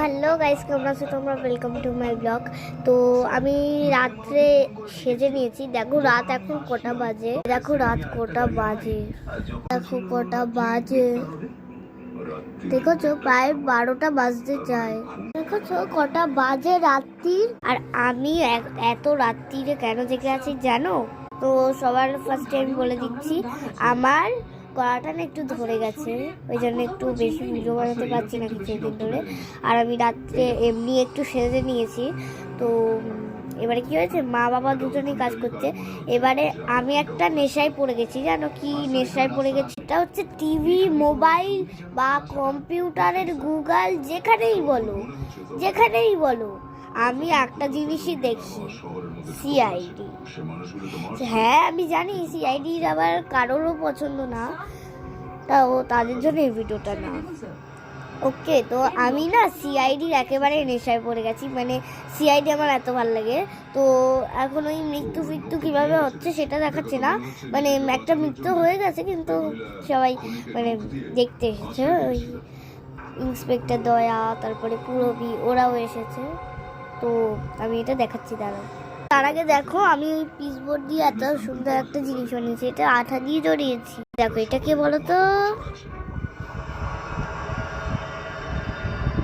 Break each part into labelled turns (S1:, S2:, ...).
S1: Hello guys, কেমন আছো তোমরা? Welcome to my blog. তো আমি রাত্রে সেজে নিয়েছি। দেখো রাত এখন কটা বাজে, দেখেছো প্রায় 12টা বাজতে যায়। দেখেছো কটা বাজে রাত্রির। আর আমি এত রাত্রিরে কেন জেগে আছি জানো? তো সবার ফার্স্টে আমি বলে দিচ্ছি, আমার গলাটা না একটু ধরে গেছে, ওই জন্য একটু বেশি ভিডিও বানাতে পারছি না কিছুদিন ধরে। আর আমি রাত্রে এমনি একটু সেজে নিয়েছি। তো এবারে কি হয়েছে, মা বাবা দুজনেই কাজ করছে। এবারে আমি একটা নেশায় পড়ে গেছি। জানো কি নেশায় পড়ে গেছি? এটা হচ্ছে টিভি, মোবাইল বা কম্পিউটারের গুগল, যেখানেই বলো আমি একটা জিনিসই দেখি, সিআইডি। হ্যাঁ আমি জানি সিআইডির আবার কারোরও পছন্দ না, তাও তাদের জন্য এই ভিডিওটা না। ওকে, তো আমি না সিআইডির একেবারে নেশায় পড়ে গেছি। মানে সিআইডি আমার এত ভালো লাগে। তো এখন ওই মৃত্যু কীভাবে হচ্ছে সেটা দেখাচ্ছে না, মানে একটা মৃত্যু হয়ে গেছে কিন্তু সবাই মানে দেখতে এসেছে। ওই ইন্সপেক্টর দয়া, তারপরে পুরবি, ওরাও এসেছে। তো আমি এটা দেখাচ্ছি, দাঁড়াও। তার আগে দেখো, আমি ওই পিসবোর্ড দিয়ে এত সুন্দর একটা জিনিস বানিয়েছি। এটা আঠা দিয়ে জড়িয়েছি। দেখো এটা কে বলো তো?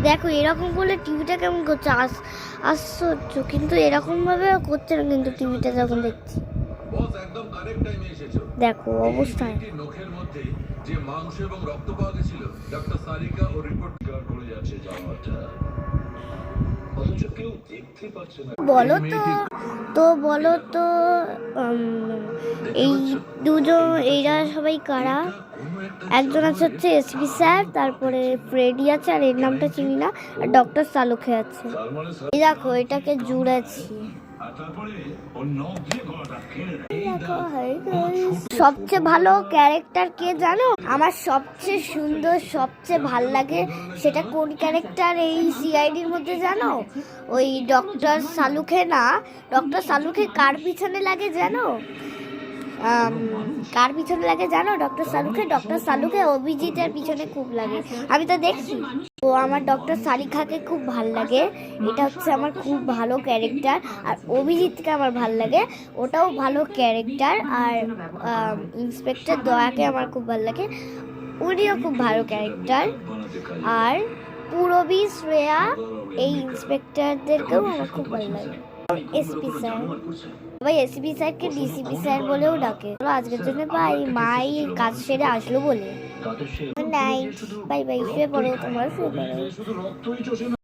S1: দেখো এরকম করলে টিভিটা কেমন করছে, আশ্চর্য। কিন্তু এরকম ভাবে করছে না কিন্তু টিভিটা যখন দেখছি। দেখো অবস্থায় যে মাংস এবং রক্ত পাওয়া গেছিল, ডক্টর সারিকা ও রিপোর্ট করে যাচ্ছে জামাটা, অথচ কেউ দেখতে পাচ্ছে না। বলো তো এই দুজন, এইরা সবাই কারা? একজন আছে হচ্ছে এসপি স্যার, তারপরে ফ্রেডি আছে, আর এর নামটা চিনি না, আর ডক্টর সালুখে আছে। এই দেখো এটাকে জুড়েছি। সবচেয়ে ভালো ক্যারেক্টার কে জানো? আমার সবচেয়ে সুন্দর, সবচেয়ে ভাল লাগে সেটা কোন ক্যারেক্টার এই সিআইডির মধ্যে জানো? ওই ডক্টর সালুখে না। ডক্টর সালুখে কার পিছনে লাগে জানো? ডক্টর সালুখে অভিজিতের পিছনে খুব লাগে। আমি তো দেখছি। তো আমার ডক্টর সারিকাকে খুব ভাল লাগে, এটা হচ্ছে আমার খুব ভালো ক্যারেক্টার। আর অভিজিৎকে আমার ভাল লাগে, ওটাও ভালো ক্যারেক্টার। আর ইন্সপেক্টর দয়াকে আমার খুব ভাল লাগে, উনিও খুব ভালো ক্যারেক্টার। আর পুরবি, শ্রেয়া, এই ইন্সপেক্টরদেরকেও আমার খুব ভালো লাগে। এসপি স্যার, সবাই এসপি স্যারকে ডিসিপি স্যার বলেও ডাকে। আজকের জন্য বাই, মাই কাজ সেরে আসলো বলে। Good night, bye bye. শুয়ে পড়ো, তোমরা শুয়ে পড়ো।